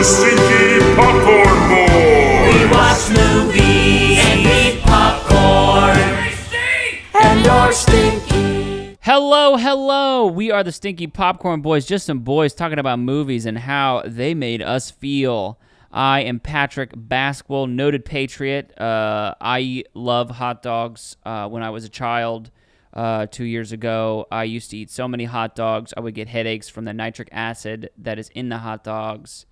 the Stinky Popcorn Boys. We watch movies and eat popcorn. And you're stinky. Hello. We are the Stinky Popcorn Boys, just some boys talking about movies and how they made us feel. I am Patrick Baskwell, noted Patriot. I love hot dogs. When I was a child 2 years ago, I used to eat so many hot dogs, I would get headaches from the nitric acid that is in the hot dogs.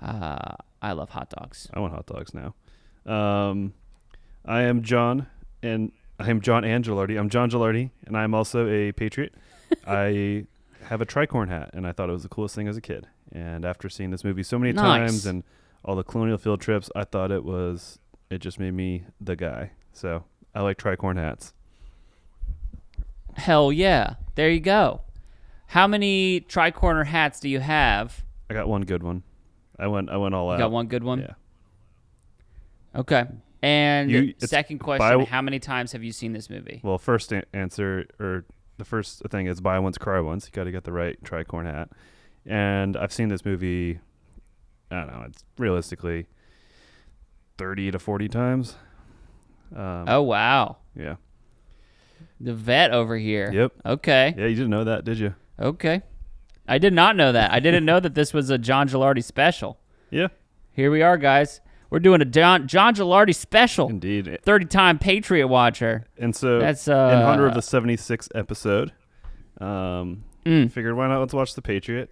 I love hot dogs. I want hot dogs now. I am John and Gilardi. I'm John Gilardi, and I'm also a Patriot. I have a tricorn hat, and I thought it was the coolest thing as a kid. And after seeing this movie so many times and all the colonial field trips, I thought it just made me the guy. So I like tricorn hats. Hell yeah. There you go. How many tricorner hats do you have? I got one good one. I went all out. You got one good one? Yeah. Okay. And second question, how many times have you seen this movie? Well, first answer, or the first thing is buy once, cry once. You got to get the right tricorn hat. And I've seen this movie, I don't know, it's realistically 30 to 40 times. Oh, wow. Yeah. The vet over here. Yep. Okay. Yeah, you didn't know that, did you? Okay. I did not know that. I didn't know that this was a John Gilardi special. Yeah. Here we are, guys. We're doing a John Gilardi special. Indeed. 30-time Patriot watcher. And so, that's in honor of the 76th episode, figured why not let's watch The Patriot,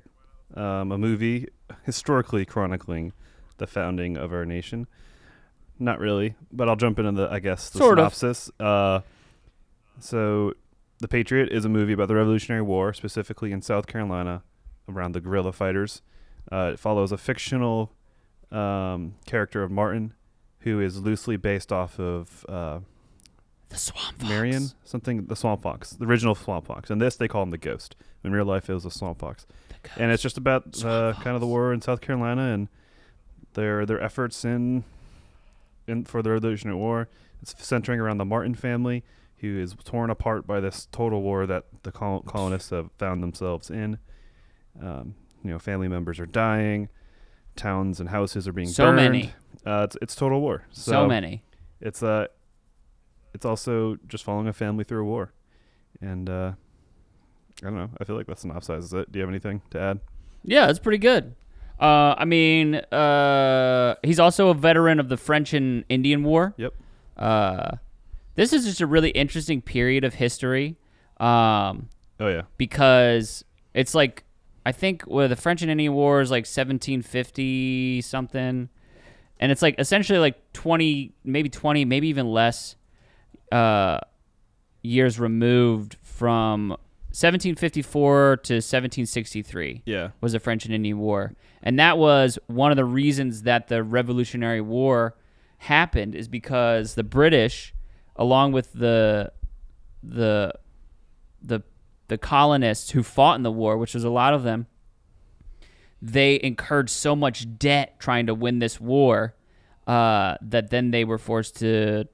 a movie historically chronicling the founding of our nation. Not really, but I'll jump into the synopsis. So, The Patriot is a movie about the Revolutionary War, specifically in South Carolina, around the guerrilla fighters. It follows a fictional character of Martin, who is loosely based off of the Swamp Fox. Marion, the Swamp Fox, the original Swamp Fox. In this, they call him the Ghost. In real life, it was a Swamp Fox. And it's just about kind of the war in South Carolina and their efforts for the Revolutionary War. It's centering around the Martin family, who is torn apart by this total war that the colonists have found themselves in. Family members are dying. Towns and houses are being burned. So many. It's total war. So many. It's also just following a family through a war. And I don't know. I feel like that synopsizes it. Do you have anything to add? Yeah, it's pretty good. He's also a veteran of the French and Indian War. Yep. This is just a really interesting period of history. Oh, yeah. Because it's like, I think the French and Indian War is like 1750 something. And it's like essentially like 20, maybe even less years removed from 1754 to 1763. Yeah. Was the French and Indian War. And that was one of the reasons that the Revolutionary War happened, is because the British, along with the colonists who fought in the war, which was a lot of them, they incurred so much debt trying to win this war that then they were forced to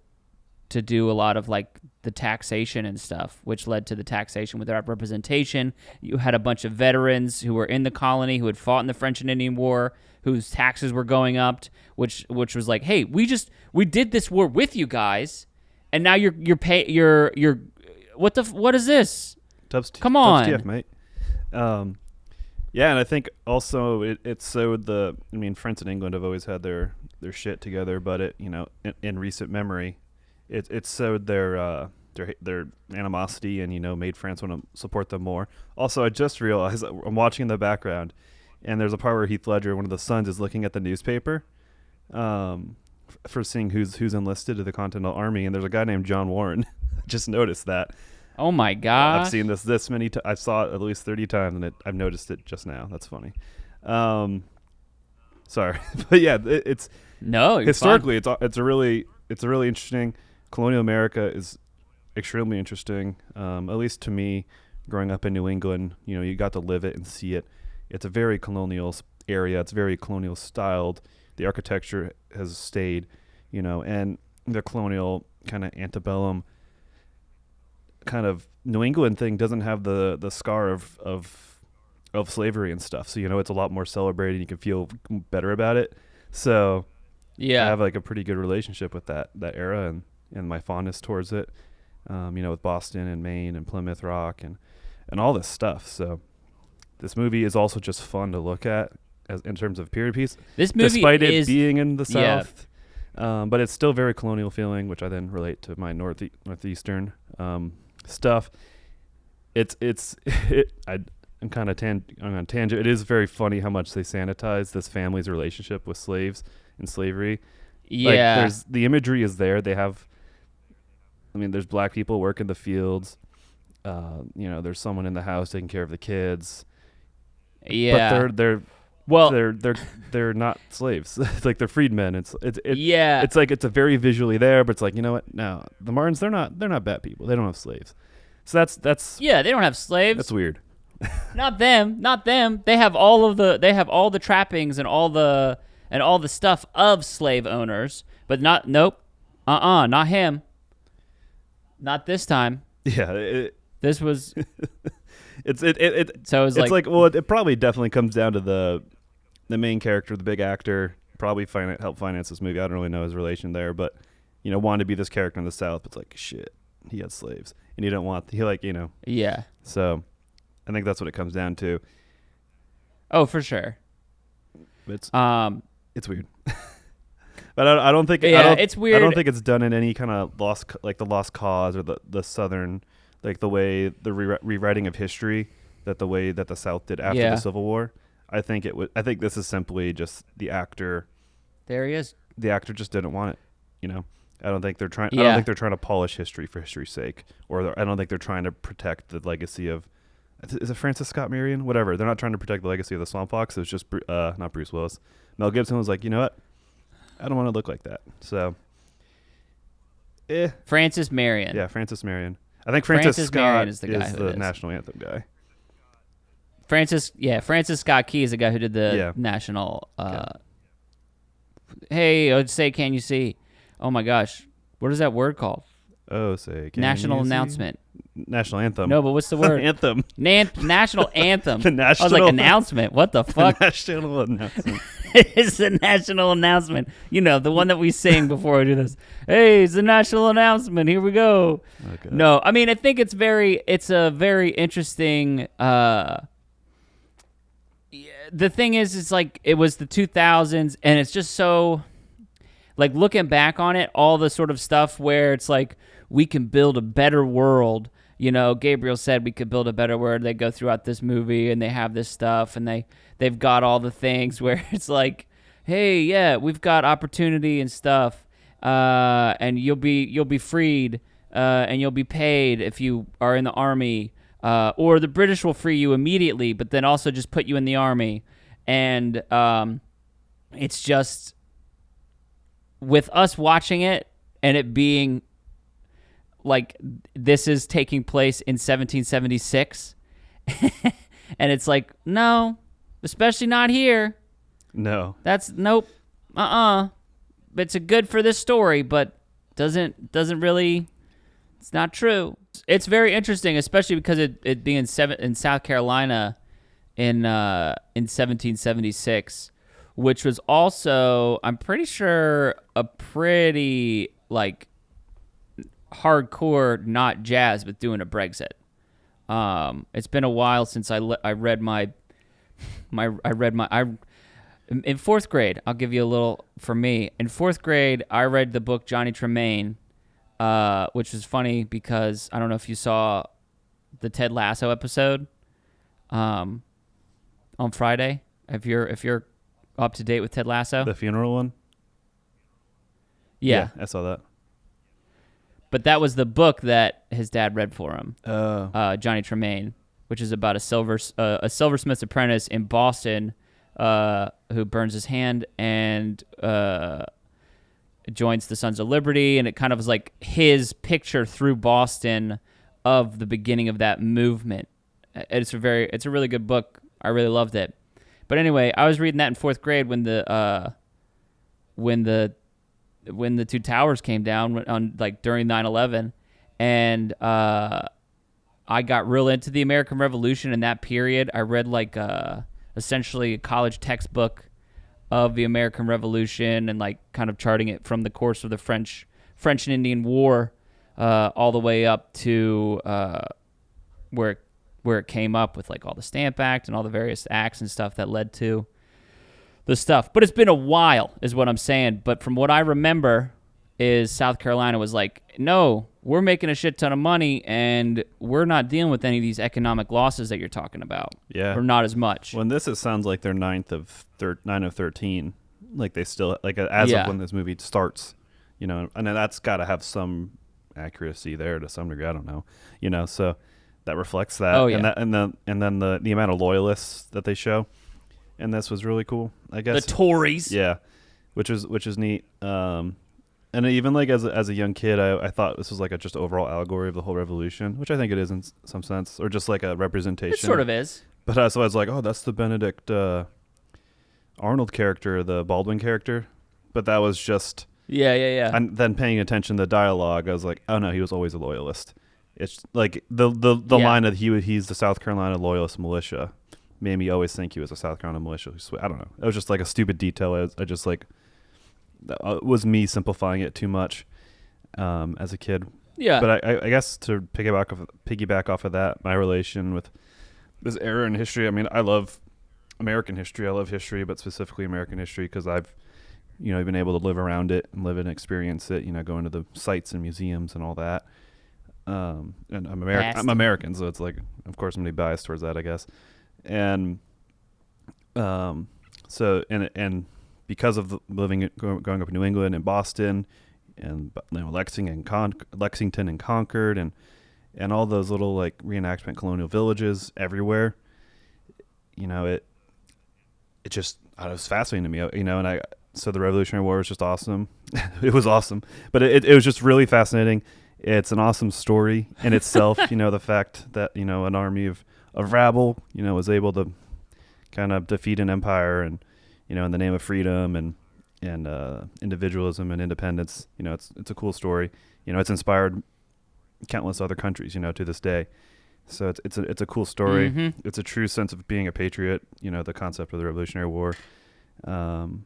do a lot of like the taxation and stuff, which led to the taxation without representation. You had a bunch of veterans who were in the colony who had fought in the French and Indian War, whose taxes were going up, which was like, hey, we did this war with you guys, and now you're what is this? Come on, TF, mate. Yeah, and I think also it showed France and England have always had their shit together, but in recent memory, it showed their animosity and made France want to support them more. Also, I just realized I'm watching in the background, and there's a part where Heath Ledger, one of the sons, is looking at the newspaper, for seeing who's enlisted to the Continental Army, and there's a guy named John Warren. Just noticed that. Oh my God! I've seen this many times. I saw it at least 30 times, and I've noticed it just now. That's funny. Sorry, but yeah, it's historically fine. it's a really interesting. Colonial America is extremely interesting. At least to me, growing up in New England, you got to live it and see it. It's a very colonial area. It's very colonial styled. The architecture has stayed, and the colonial kind of antebellum kind of New England thing doesn't have the scar of slavery and stuff. So it's a lot more celebrated. You can feel better about it. So I have like a pretty good relationship with that era and my fondness towards it. With Boston and Maine and Plymouth Rock and all this stuff. So this movie is also just fun to look at as in terms of period piece. This movie despite is, it being in the yeah. South, but it's still very colonial feeling, which I then relate to my northeastern stuff. I'm kind of on a tangent. It is very funny how much they sanitize this family's relationship with slaves and slavery. Yeah, like, the imagery is there. They have. There's black people working the fields. There's someone in the house taking care of the kids. Yeah, but they're not slaves. It's like they're freedmen. It's like it's a very visually there, but it's like, you know what? No, the Martins, they're not bad people. They don't have slaves. So that's yeah, they don't have slaves. That's weird. Not them. They have all the trappings and all the stuff of slave owners, but not not him. Not this time. Yeah, this was. So it's like well, it probably definitely comes down to the main character, the big actor, probably help finance this movie. I don't really know his relation there, but wanted to be this character in the South. But it's like shit, he had slaves, and he didn't want Yeah. So, I think that's what it comes down to. Oh, for sure. It's weird. But I don't think it's weird. I don't think it's done in any kind of the lost cause or the Southern, like the way the rewriting of history the way that the South did after the Civil War. I think this is simply just the actor. There he is. The actor just didn't want it. I don't think they're trying. Yeah. I don't think they're trying to polish history for history's sake, or I don't think they're trying to protect the legacy of. Is it Francis Scott Marion? Whatever. They're not trying to protect the legacy of the Swamp Fox. It was just not Bruce Willis. Mel Gibson was like, you know what? I don't want to look like that. So, Francis Marion. Yeah, Francis Marion. I think Francis Scott Marion is the guy who the national anthem guy. Francis Scott Key is the guy who did the national. Hey, I'd say, can you see? Oh my gosh, what is that word called? Oh, say can national you announcement. See? National anthem. No, but what's the word? Anthem. National anthem. The national. I was like announcement. What the fuck? The national announcement. It's the national announcement. The one that we sing before we do this. Hey, it's the national announcement. Here we go. Okay. No, I think it's a very interesting. The thing is, it's like it was the 2000s, and it's just so. Like looking back on it, all the sort of stuff where it's like we can build a better world. Gabriel said we could build a better world. They go throughout this movie and they have this stuff and they've got all the things where it's like, hey, yeah, we've got opportunity and stuff, and you'll be freed, and you'll be paid if you are in the army, or the British will free you immediately, but then also just put you in the army, and it's just. With us watching it and it being like this is taking place in 1776 and it's like, no, especially not here. No. That's nope. It's a good for this story, but doesn't really, it's not true. It's very interesting, especially because it being in South Carolina in 1776. Which was also, I'm pretty sure, a pretty, like, hardcore, not jazz, but doing a Brexit. It's been a while since I read in fourth grade, I'll give you a little, for me. In fourth grade, I read the book Johnny Tremaine, which was funny because, I don't know if you saw the Ted Lasso episode on Friday. If you're up to date with Ted Lasso? The funeral one? Yeah, I saw that. But that was the book that his dad read for him, Oh. Johnny Tremaine, which is about a silversmith's apprentice in Boston who burns his hand and joins the Sons of Liberty, and it kind of was like his picture through Boston of the beginning of that movement. It's a really good book. I really loved it. But anyway, I was reading that in fourth grade when the two towers came down on like during 9/11, and I I got real into the American Revolution in that period. I read like essentially a college textbook of the American Revolution and like kind of charting it from the course of the French and Indian War all the way up to where it came up with like all the Stamp Act and all the various acts and stuff that led to the stuff. But it's been a while is what I'm saying. But from what I remember is South Carolina was like, no, we're making a shit ton of money and we're not dealing with any of these economic losses that you're talking about. Yeah. Or not as much. Well, it sounds like they're 9 of 13. Like they still, like as of when this movie starts, you know, and then that's got to have some accuracy there to some degree. I don't know, you know, so that reflects that. Oh, yeah. And then the amount of loyalists that they show. And this was really cool, I guess. The Tories. Yeah. Which is neat. And even like as a young kid, I thought this was like a just overall allegory of the whole revolution, which I think it is in some sense, or just like a representation. It sort of is. But so I was like, oh, that's the Benedict Arnold character, the Baldwin character. But that was just Yeah. And then paying attention to the dialogue, I was like, oh no, he was always a loyalist. It's like the line that he's the South Carolina Loyalist Militia made me always think he was a South Carolina militia. I don't know. It was just like a stupid detail. I just like. It was me simplifying it too much as a kid. Yeah. But I guess to piggyback off of that, my relation with this era in history, I mean, I love American history. I love history, but specifically American history because I've been able to live around it and live and experience it, going to the sites and museums and all that. And I'm American, so it's like, of course, I'm going to be biased towards that, I guess. And so because of going up in New England and Boston and Lexington and Concord and all those little like reenactment colonial villages everywhere, it was fascinating to me, so the Revolutionary War was just awesome. It was awesome, but it was just really fascinating. It's an awesome story in itself, the fact that, an army of rabble, was able to kind of defeat an empire and, in the name of freedom and individualism and independence. It's a cool story. It's inspired countless other countries, to this day. So it's a cool story. Mm-hmm. It's a true sense of being a patriot, the concept of the Revolutionary War. And,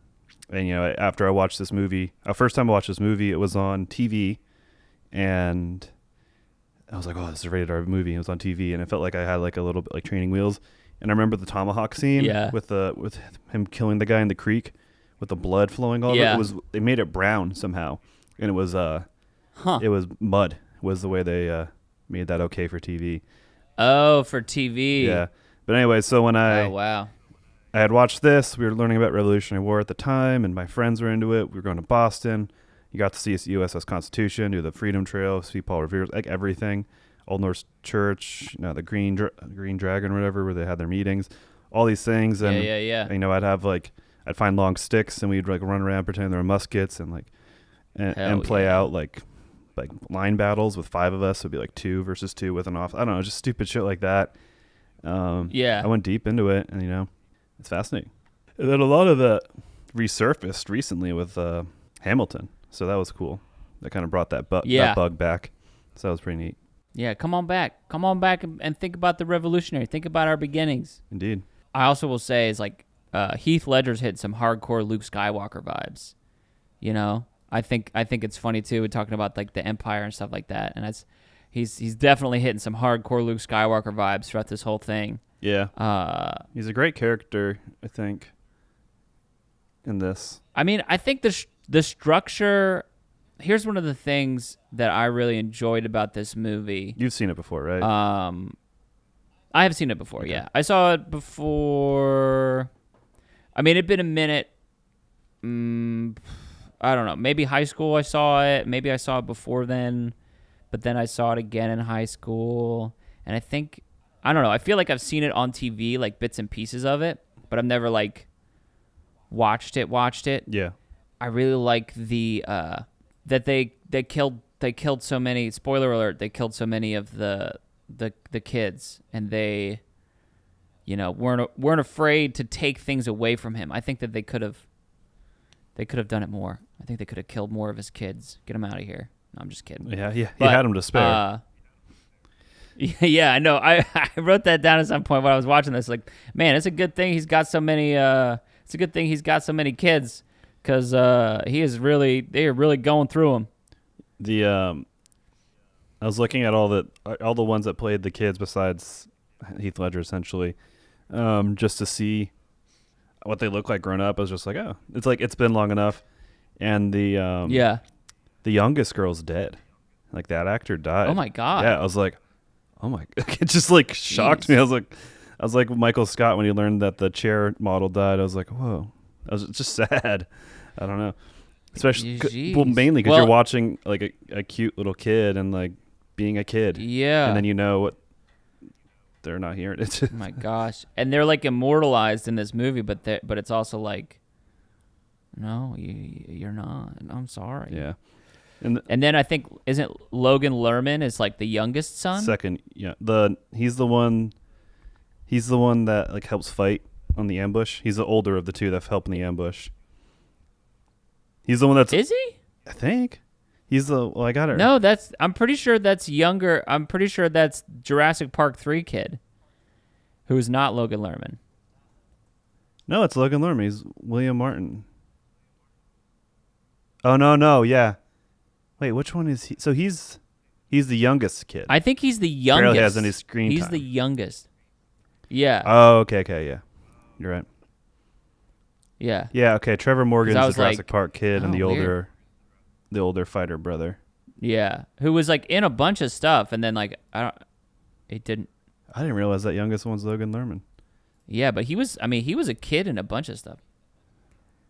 after I watched this movie, first time I watched this movie, it was on TV and I was like, oh, this is a rated R movie. It was on TV and it felt like I had like a little bit like training wheels. And I remember the tomahawk scene with him killing the guy in the creek with the blood flowing all over. They made it brown somehow, and it was it was mud was the way they made that okay for TV. Oh, for TV. Yeah. But anyway, so when I had watched this, we were learning about Revolutionary War at the time, and my friends were into it. We were going to Boston. You got to see the USS Constitution, do the Freedom Trail, see Paul Revere's, like everything. Old Norse Church, the Green Dragon or whatever, where they had their meetings, all these things. And, I'd find long sticks and we'd like run around pretending they were muskets and play out like line battles with 5 of us. It'd be like 2 versus 2 with an off. I don't know, just stupid shit like that. I went deep into it and, it's fascinating. And then a lot of that resurfaced recently with Hamilton. So that was cool. That kind of brought that bug back. So that was pretty neat. Yeah, come on back and think about the Revolutionary. Think about our beginnings. Indeed. I also will say is like Heath Ledger's hit some hardcore Luke Skywalker vibes. I think it's funny too. We're talking about like the Empire and stuff like that, and he's definitely hitting some hardcore Luke Skywalker vibes throughout this whole thing. Yeah. He's a great character, I think. In this, I mean, I think the structure. Here's one of the things that I really enjoyed about this movie. You've seen it before, right? I have seen it before, yeah. I saw it before. I mean, it'd been a minute. I don't know. Maybe high school I saw it. Maybe I saw it before then. But then I saw it again in high school. And I don't know. I feel like I've seen it on TV, like bits and pieces of it. But I've never, like, watched it. Yeah. I really like the... that they killed so many, spoiler alert, they killed so many of the kids, and they weren't afraid to take things away from him. I think that they could have done it more. I think they could have killed more of his kids. Get him out of here. No, I'm just kidding. Yeah, he had him to spare. Yeah, I know. I wrote that down at some point when I was watching this. Like, man, it's a good thing he's got so many. It's a good thing he's got so many kids, because they are really going through them. I was looking at all the ones that played the kids besides Heath Ledger, essentially, just to see what they look like grown up. I was just like, oh, it's been long enough, and the youngest girl's dead. Like, that actor died. Oh my god. Yeah, I was like, oh my, it just like shocked me. I was like Michael Scott when he learned that the chair model died. I was like, whoa. I was just sad. I don't know. Especially, mainly because you're watching like a cute little kid and like being a kid. Yeah. And then you know what, they're not here. Oh my gosh. And they're like immortalized in this movie, but it's also like, no, you're not. I'm sorry. Yeah. And then I think, isn't Logan Lerman is like the youngest son? Second, yeah. He's the one that like helps fight on the ambush. He's the older of the two that help in the ambush. He's the one that's... Is he? I think. He's the... Well, I got it. No, I'm pretty sure that's younger. I'm pretty sure that's Jurassic Park 3 kid, who's not Logan Lerman. No, it's Logan Lerman. He's William Martin. Oh, no, yeah. Wait, which one is he? So he's the youngest kid. I think he's the youngest. Barely has any screen time. He's the youngest. Yeah. Oh, okay, yeah. You're right. Yeah. Yeah, okay. Trevor Morgan's the Jurassic like, Park kid and weird. the older fighter brother. Yeah, who was like in a bunch of stuff, and then like I didn't realize that youngest one's Logan Lerman. Yeah, but he was a kid in a bunch of stuff.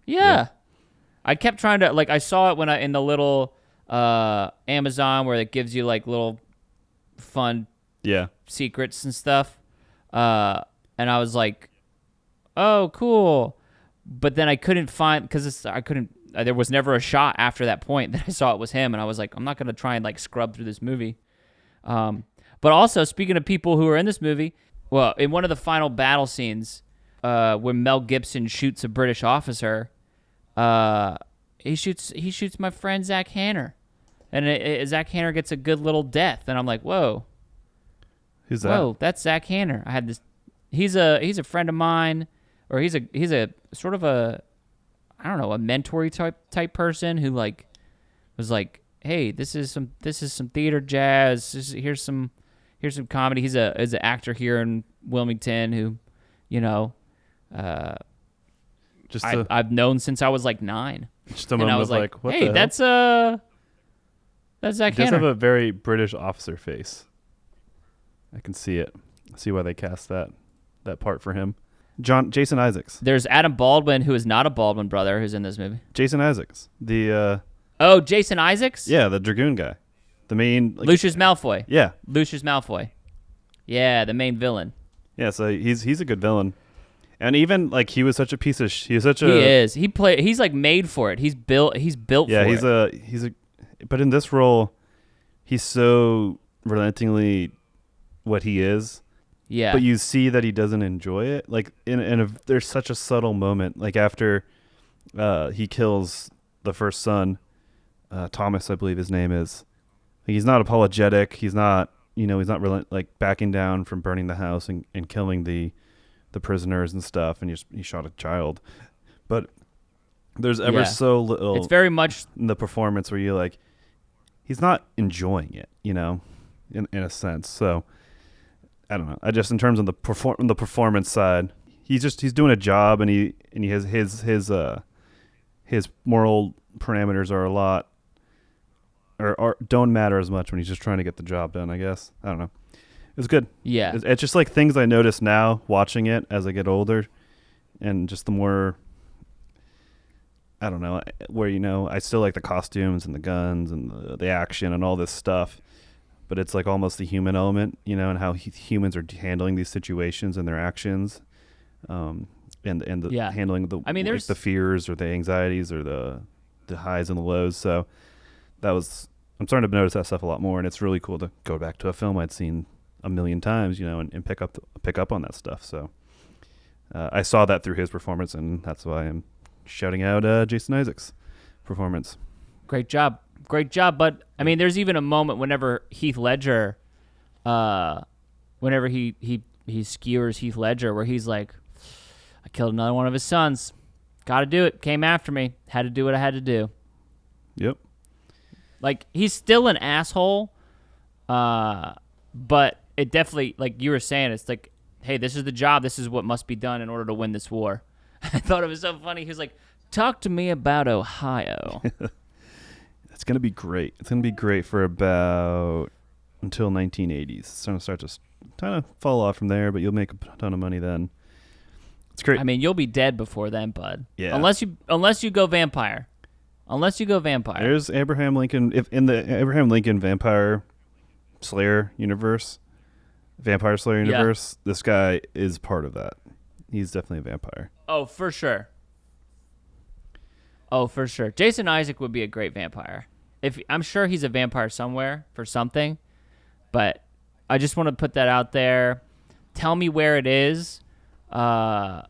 Yeah. I kept trying to, like, I saw it when in the little Amazon where it gives you like little fun secrets and stuff. And I was like, oh, cool. But then I couldn't find, because there was never a shot after that point that I saw it was him. And I was like, I'm not going to try and like scrub through this movie. But also, speaking of people who are in this movie, well, in one of the final battle scenes, when Mel Gibson shoots a British officer, he shoots my friend Zach Hanner, and Zach Hanner gets a good little death, and I'm like, whoa, who's that? Whoa, that's Zach Hanner. I had this. He's a friend of mine, or he's a sort of a, I don't know, a mentor type person who like was like, hey, this is some theater jazz. Here's some comedy. He's an actor here in Wilmington who, you know, I've known since I was like 9. Just a moment, and I was like, what hey, the that's hell? That's Zach He does Hanner. have a very British officer face. I can see it. See why they cast that part for him. Jason Isaacs. There's Adam Baldwin, who is not a Baldwin brother, who's in this movie. Jason Isaacs. Jason Isaacs? Yeah, the Dragoon guy. The main... Lucius Malfoy. Yeah. Lucius Malfoy. Yeah, the main villain. Yeah, so he's a good villain. And even like he was such a piece of He is. He's like made for it. He's built for it. Yeah, he's a but in this role he's so relentingly what he is. Yeah. But you see that he doesn't enjoy it. Like there's such a subtle moment like after he kills the first son, Thomas, I believe his name is. He's not apologetic. He's not like backing down from burning the house and killing the prisoners and stuff, and he shot a child. But there's ever so little. It's very much in the performance where you like, he's not enjoying it, you know, in a sense. So I don't know. I just in terms of the performance side, he's doing a job, and he has his moral parameters are a lot or don't matter as much when he's just trying to get the job done. I guess I don't know. It's good. Yeah. It's just like things I notice now watching it as I get older, and just the more, I don't know, where, you know, I still like the costumes and the guns and the action and all this stuff, but it's like almost the human element, you know, and how humans are handling these situations and their actions, and handling the like the fears or the anxieties or the highs and the lows. So I'm starting to notice that stuff a lot more, and it's really cool to go back to a film I'd seen a million times, you know, and pick up on that stuff. So I saw that through his performance, and that's why I'm shouting out Jason Isaacs' performance. Great job. But I mean, there's even a moment whenever Heath Ledger whenever he skewers Heath Ledger, where he's like, I killed another one of his sons. Got to do it. Came after me. Had to do what I had to do. Yep. Like, he's still an asshole, but it definitely, like you were saying, it's like, hey, this is the job. This is what must be done in order to win this war. I thought it was so funny. He was like, talk to me about Ohio. It's going to be great. It's going to be great for about until 1980s. It's going to start to kind of fall off from there, but you'll make a ton of money then. It's great. I mean, you'll be dead before then, bud. Yeah. Unless you go vampire. There's Abraham Lincoln. If in the Abraham Lincoln Vampire Slayer universe, this guy is part of that. He's definitely a vampire. Oh, for sure. Jason Isaac would be a great vampire. I'm sure he's a vampire somewhere for something, but I just want to put that out there. Tell me where it is. Tell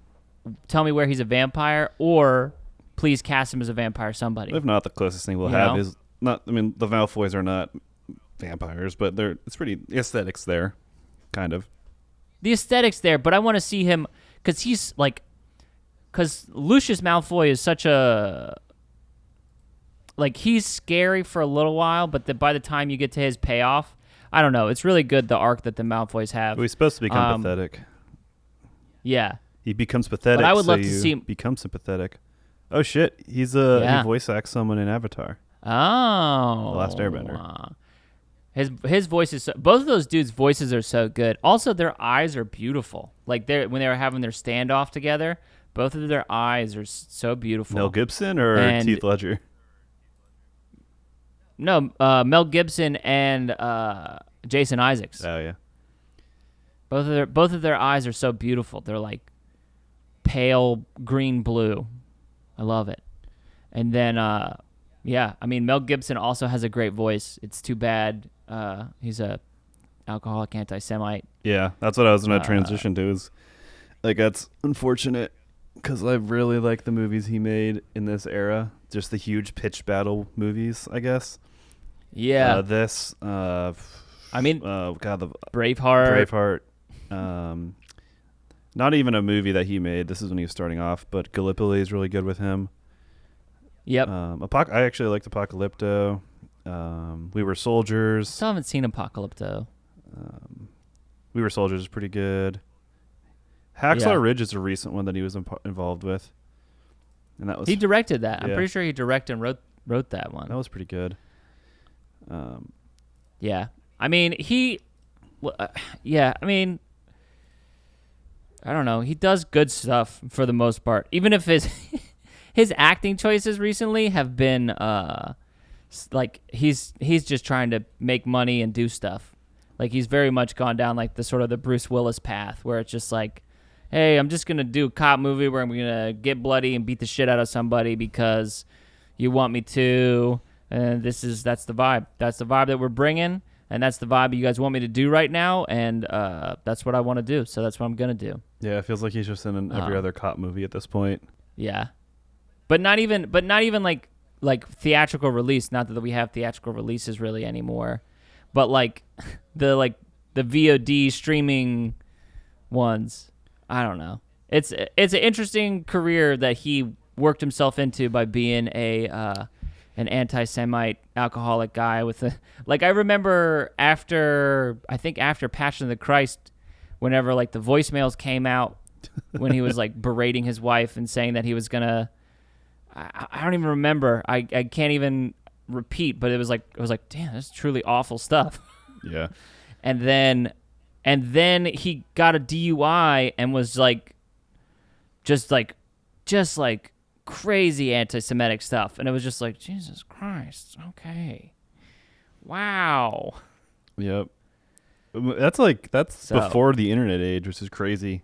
me where he's a vampire, or please cast him as a vampire somebody. If not, the closest thing we'll have is not. I mean, the Malfoys are not vampires, but it's pretty aesthetics there, kind of. The aesthetics there, but I want to see him because Lucius Malfoy is such a, like, he's scary for a little while, but by the time you get to his payoff, I don't know. It's really good, the arc that the Malfoys have. Well, he's supposed to become pathetic. Yeah. He becomes pathetic, but I would love to see him become sympathetic. Oh, shit. He voice acts someone in Avatar. Oh. The Last Airbender. His voice is both of those dudes' voices are so good. Also, their eyes are beautiful. Like, when they were having their standoff together, both of their eyes are so beautiful. Mel Gibson or Heath Ledger? No, Mel Gibson and Jason Isaacs. Oh yeah. Both of their eyes are so beautiful. They're like pale green blue. I love it. And then yeah, I mean, Mel Gibson also has a great voice. It's too bad he's a alcoholic anti-Semite. Yeah, that's what I was going to transition to. Is like, that's unfortunate because I really like the movies he made in this era. Just the huge pitched battle movies, I guess. Yeah. I mean, Braveheart. Not even a movie that he made. This is when he was starting off, but Gallipoli is really good with him. Yep. I actually liked Apocalypto. We Were Soldiers. Still haven't seen Apocalypto. We Were Soldiers is pretty good. Hacksaw Ridge is a recent one that he was involved with, and that was he directed that. I'm pretty sure he directed and wrote that one. That was pretty good. Yeah, I mean I mean, I don't know. He does good stuff for the most part, even if his acting choices recently have been like he's just trying to make money and do stuff. Like, he's very much gone down like the sort of the Bruce Willis path, where it's just like, hey, I'm just gonna do a cop movie where I'm gonna get bloody and beat the shit out of somebody because you want me to, and that's the vibe. That's the vibe that we're bringing, and that's the vibe you guys want me to do right now, and that's what I want to do. So that's what I'm gonna do. Yeah, it feels like he's just in every other cop movie at this point. Yeah, but not even like theatrical release. Not that we have theatrical releases really anymore, but like the VOD streaming ones. I don't know. It's an interesting career that he worked himself into by being an anti-Semite alcoholic guy with a, like, I remember after Passion of the Christ, whenever like the voicemails came out when he was like berating his wife and saying that he was gonna, I don't even remember. I can't even repeat, but it was like damn, that's truly awful stuff. Yeah. And then he got a DUI and was like, just like crazy anti-Semitic stuff. And it was just like, Jesus Christ. Okay. Wow. Yep. That's before the internet age, which is crazy.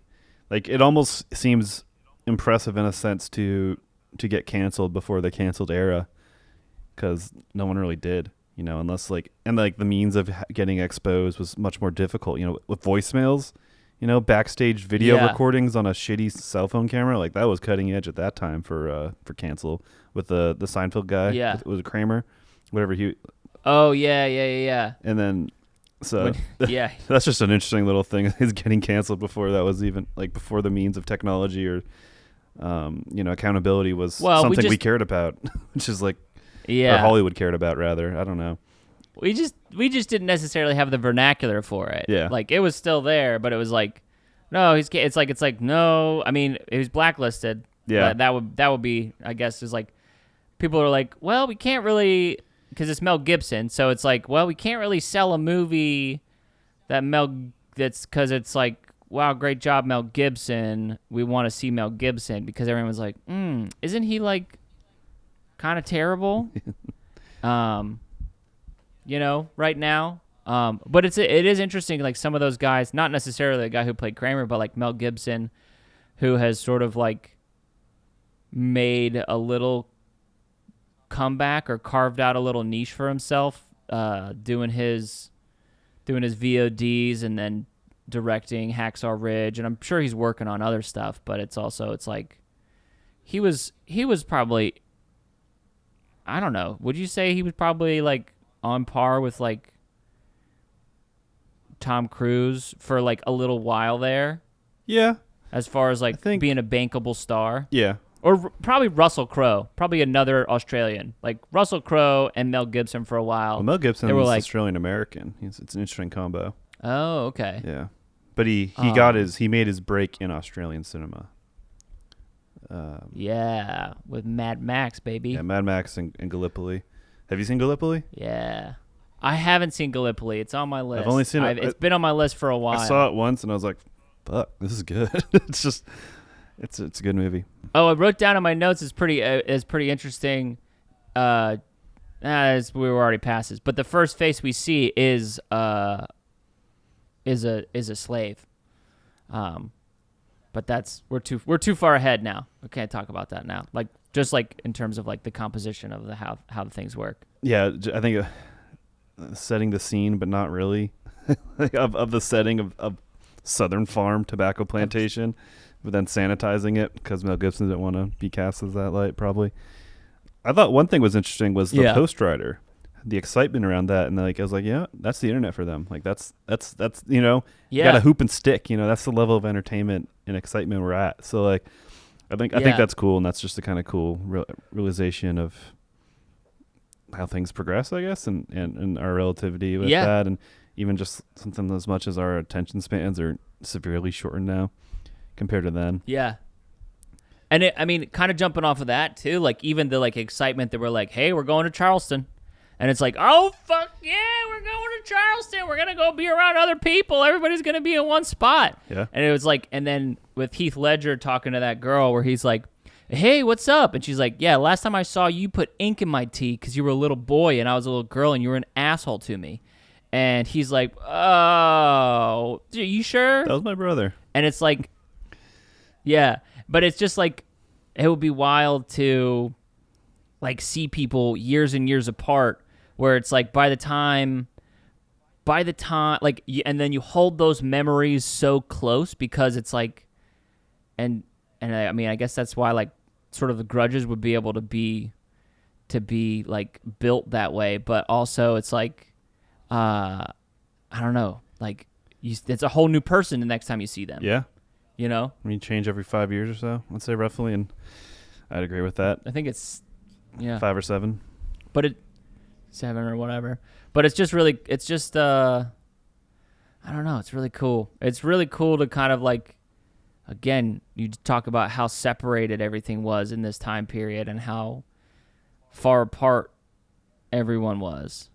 Like, it almost seems impressive in a sense to get canceled before the canceled era, because no one really did. Unless the means of getting exposed was much more difficult, with voicemails, backstage video recordings on a shitty cell phone camera. Like, that was cutting edge at that time for cancel, with the Seinfeld guy. Yeah. Was it Kramer? Whatever he. Oh, yeah. And then So Yeah. that's just an interesting little thing. Is getting canceled before that was even like before the means of technology or accountability was something we cared about, which is like or Hollywood cared about rather. I don't know. We just didn't necessarily have the vernacular for it. Yeah. Like it was still there, but it was like, no, it's like no. I mean, he was blacklisted. Yeah. That would be, I guess, is like people are like, well, we can't really, because it's Mel Gibson, so it's like, well, we can't really sell a movie that's because it's like, wow, great job, Mel Gibson. We want to see Mel Gibson because everyone's like, isn't he like kind of terrible? Right now. But it is interesting, like some of those guys, not necessarily the guy who played Kramer, but like Mel Gibson, who has sort of like made a little comeback or carved out a little niche for himself, doing his VODs and then directing Hacksaw Ridge, and I'm sure he's working on other stuff, but it's like he was probably, I don't know, would you say he was probably like on par with like Tom Cruise for like a little while there? Yeah. As far as like being a bankable star? Yeah. Or probably Russell Crowe, probably another Australian. Like Russell Crowe and Mel Gibson for a while. Well, Mel Gibson is like, Australian-American. It's an interesting combo. Oh, okay. Yeah. But he made his break in Australian cinema. Yeah, with Mad Max, baby. Yeah, Mad Max and Gallipoli. Have you seen Gallipoli? Yeah. I haven't seen Gallipoli. It's on my list. I've only seen it. It's been on my list for a while. I saw it once and I was like, fuck, this is good. It's a good movie. Oh, I wrote down in my notes it's pretty interesting. As we were already past this, but the first face we see is a slave. But we're too far ahead now. We can't talk about that now. Like just like in terms of like the composition of how the things work. Yeah, I think setting the scene, but not really of the setting of Southern Farm tobacco plantation, but then sanitizing it because Mel Gibson didn't want to be cast as that light. Probably. I thought one thing was interesting was the Post Rider, the excitement around that, and like I was like, yeah, that's the internet for them. Like that's you got a hoop and stick. That's the level of entertainment and excitement we're at. So like, I think that's cool, and that's just a kind of cool realization of how things progress, I guess, and our relativity with that, and even just something as much as our attention spans are severely shortened now compared to then. Yeah. And kind of jumping off of that too, like even the like excitement that we're like, hey, we're going to Charleston. And it's like, oh, fuck yeah, we're going to Charleston. We're going to go be around other people. Everybody's going to be in one spot. Yeah. And it was like, and then with Heath Ledger talking to that girl where he's like, hey, what's up? And she's like, yeah, last time I saw you put ink in my tea because you were a little boy and I was a little girl and you were an asshole to me. And he's like, oh, are you sure? That was my brother. And it's like, yeah. But it's just like, it would be wild to like see people years and years apart where it's like by the time like, and then you hold those memories so close because it's like, and I mean, I guess that's why like sort of the grudges would be able to be like built that way. But also it's like, I don't know, like it's a whole new person the next time you see them. Yeah. I mean, change every 5 years or so, let's say roughly, and I'd agree with that. I think it's 5 or 7, but 7 or whatever. But it's just really, I don't know. It's really cool. It's really cool to kind of like, again, you talk about how separated everything was in this time period and how far apart everyone was,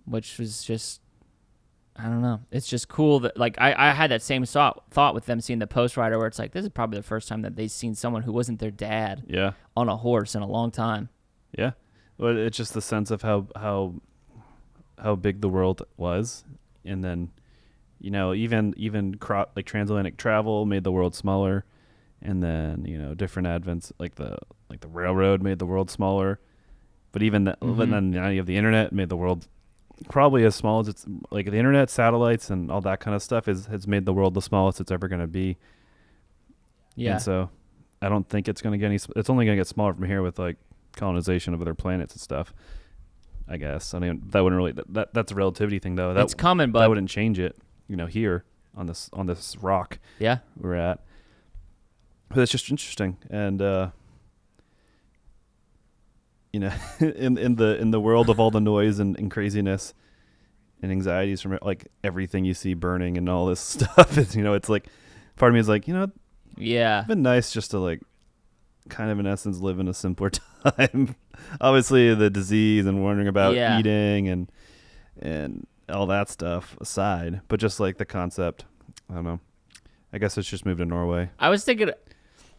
which was just, I don't know. It's just cool that like I had that same thought with them seeing the Post Rider where it's like this is probably the first time that they've seen someone who wasn't their dad on a horse in a long time. Yeah. Well, it's just the sense of how big the world was, and then even like transatlantic travel made the world smaller, and then different advents like the railroad made the world smaller, but even but then now you have the internet made the world probably as small as it's like the internet, satellites, and all that kind of stuff has made the world the smallest it's ever going to be. Yeah. And so I don't think it's going to get it's only going to get smaller from here with like colonization of other planets and stuff. I guess. I mean, that wouldn't really. That's a relativity thing, though. It's coming, that bud. wouldn't change it. Here on this rock. Yeah. We're at. But it's just interesting, and in the world of all the noise and craziness and anxieties from like everything you see burning and all this stuff, it's like part of me is like, Yeah. it'd been nice just to like kind of in essence live in a simpler time. Obviously the disease and wondering about eating and all that stuff aside, but just like the concept, I don't know. I guess it's just moved to Norway. I was thinking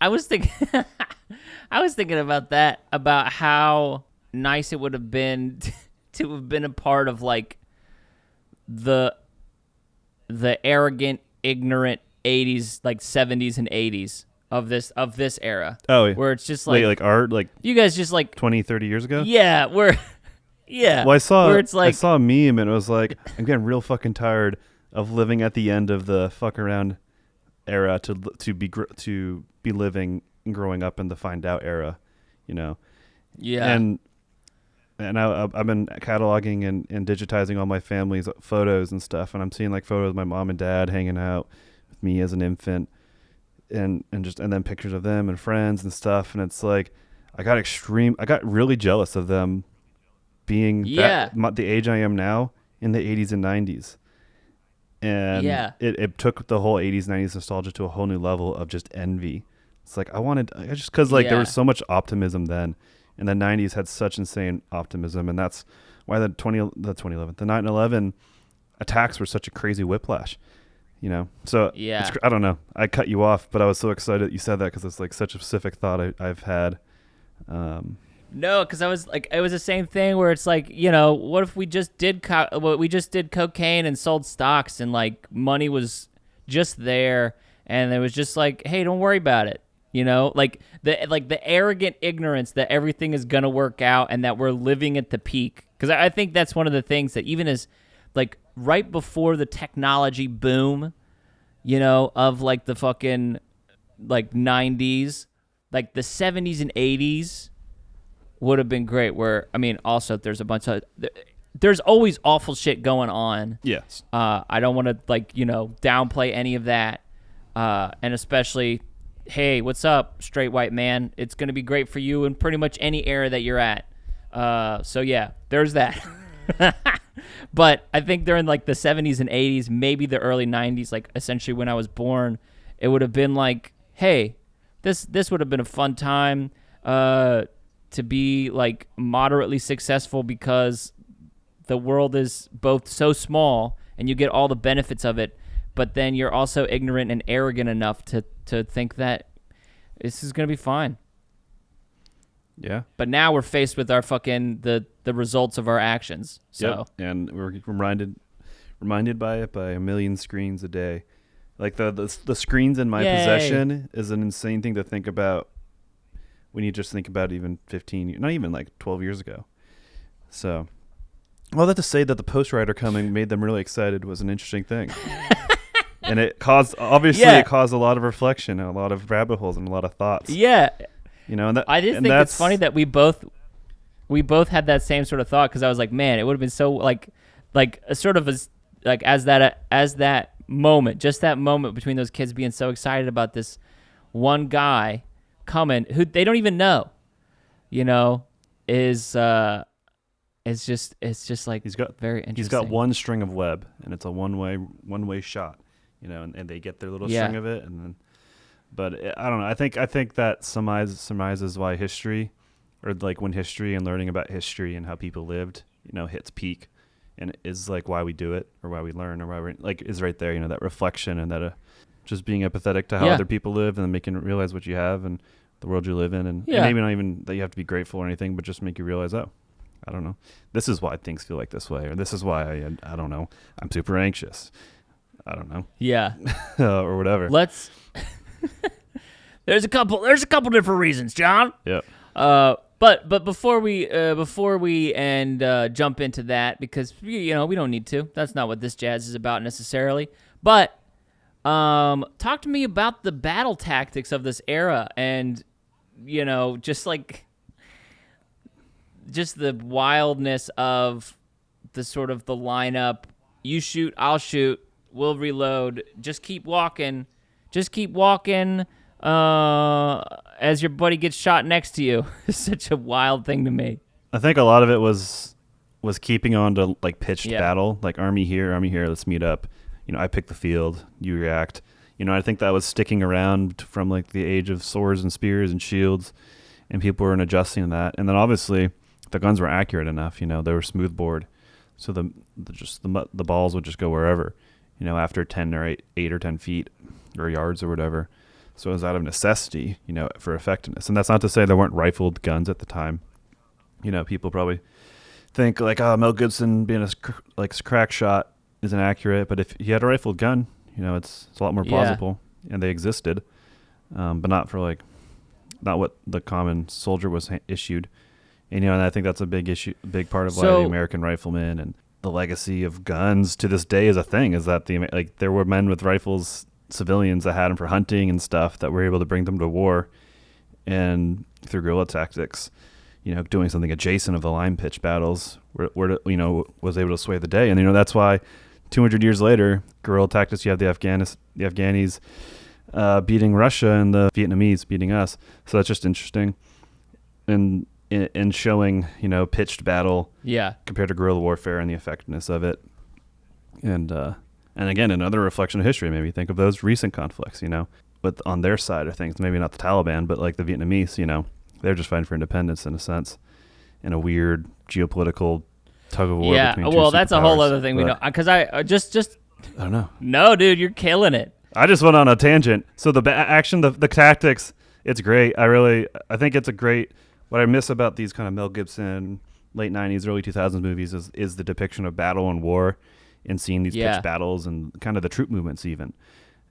I was thinking about that, about how nice it would have been to have been a part of like the arrogant, ignorant 80s, like 70s and 80s of this era. Oh, where it's just like art, like you guys just like 20, 30 years ago. Yeah, yeah. Well, I saw where it's like, I saw a meme and it was like, I'm getting real fucking tired of living at the end of the fuck around era to be living and growing up in the find out era, Yeah. And I've been cataloging and digitizing all my family's photos and stuff, and I'm seeing like photos of my mom and dad hanging out with me as an infant, and then pictures of them and friends and stuff, and it's like I got really jealous of them being the age I am now in the 80s and 90s. And it took the whole 80s, 90s nostalgia to a whole new level of just envy. It's like just because there was so much optimism then, and the 90s had such insane optimism, and that's why the 9/11 attacks were such a crazy whiplash, So I don't know. I cut you off, but I was so excited that you said that because it's like such a specific thought I've had. No, because I was like, it was the same thing where it's like, what if we just did cocaine and sold stocks, and like money was just there, and it was just like, hey, don't worry about it, like the arrogant ignorance that everything is gonna work out and that we're living at the peak. Because I think that's one of the things that even as like right before the technology boom, of like the fucking like 90s, like the 70s and 80s. Would have been great. Where also there's always awful shit going on. Yes. I don't want to downplay any of that. And especially, hey, what's up, straight white man? It's gonna be great for you in pretty much any era that you're at. So yeah, there's that. But I think during like the 70s and 80s, maybe the early 90s, like essentially when I was born, it would have been like, hey, this would have been a fun time. To be like moderately successful because the world is both so small and you get all the benefits of it, but then you're also ignorant and arrogant enough to think that this is going to be fine. Yeah. But now we're faced with our fucking the results of our actions. So and we're reminded by it by a million screens a day. Like the screens in my possession is an insane thing to think about. When you just think about even 15, not even like 12 years ago. So, all that to say that the Post Rider coming made them really excited was an interesting thing. And it caused a lot of reflection and a lot of rabbit holes and a lot of thoughts. Yeah. And that, I just think it's funny that we both had that same sort of thought, because I was like, man, it would have been so like a sort of as that moment, just that moment between those kids being so excited about this one guy coming who they don't even know, is it's just like he's got very interesting. He's got one string of web, and it's a one way shot, and they get their little string of it, and then, but I don't know. I think that surmises why history, or like when history and learning about history and how people lived, hits peak, and is like why we do it, or why we learn, or why we like is right there, that reflection and that just being empathetic to how other people live, and then making realize what you have and the world you live in, and maybe not even that you have to be grateful or anything, but just make you realize, oh, I don't know, this is why things feel like this way, or this is why I don't know, I'm super anxious. I don't know. Yeah. Or whatever. Let's. There's a couple different reasons, John. Yeah. But before we jump into that, because we don't need to. That's not what this jazz is about necessarily. But talk to me about the battle tactics of this era, and just like just the wildness of the sort of the lineup. You shoot, I'll shoot, we'll reload. Just keep walking. As your buddy gets shot next to you. It's such a wild thing to me. I think a lot of it was keeping on to like pitched Yeah. battle, like army here, let's meet up. I pick the field, you react. I think that was sticking around from like the age of swords and spears and shields, and people were adjusting to that. And then obviously the guns were accurate enough. They were smoothbore, so the balls would just go wherever. After 10 or 8 or 10 feet or yards or whatever. So it was out of necessity, for effectiveness. And that's not to say there weren't rifled guns at the time. People probably think like, oh, Mel Gibson being a crack shot isn't accurate, but if he had a rifled gun, it's a lot more plausible, and they existed, but not what the common soldier was issued. And I think that's a big big part of why the American rifleman and the legacy of guns to this day is a thing. Is that there were men with rifles, civilians that had them for hunting and stuff, that were able to bring them to war, and through guerrilla tactics, doing something adjacent of the line pitch battles, was able to sway the day. And that's why 200 years later, guerrilla tactics, you have the Afghanis beating Russia and the Vietnamese beating us. So that's just interesting, and showing pitched battle, compared to guerrilla warfare and the effectiveness of it. And again, another reflection of history. Maybe think of those recent conflicts, but on their side of things, maybe not the Taliban, but like the Vietnamese, they're just fighting for independence in a sense, in a weird geopolitical tug of war. Yeah, between well, two that's a whole other superpowers. thing But we know. Because I just I don't know. no, dude, you're killing it. I just went on a tangent. So the action, the tactics, it's great. I think it's a great. What I miss about these kind of Mel Gibson late 90s, early 2000s movies is the depiction of battle and war, and seeing these pitched battles and kind of the troop movements even.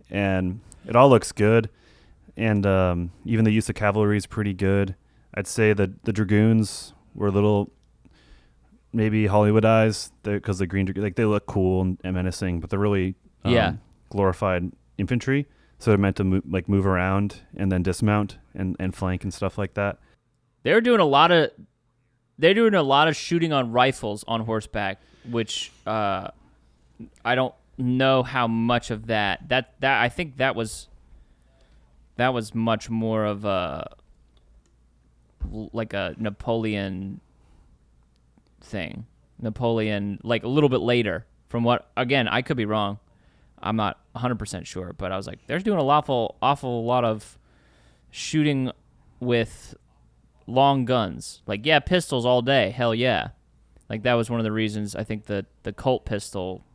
And it all looks good. And even the use of cavalry is pretty good. I'd say that the Dragoons were a little maybe Hollywoodized because the green, they look cool and menacing, but they're really glorified infantry. So they're meant to move around and then dismount and flank and stuff like that. They're doing a lot of shooting on rifles on horseback, which I don't know how much of that I think that was much more of a Napoleon thing. Napoleon, like a little bit later, from what, again, I could be wrong. I'm not 100% sure, but I was like, they're doing an awful lot of shooting with long guns. Like, yeah, pistols all day. Hell yeah. Like, that was one of the reasons I think the Colt pistol,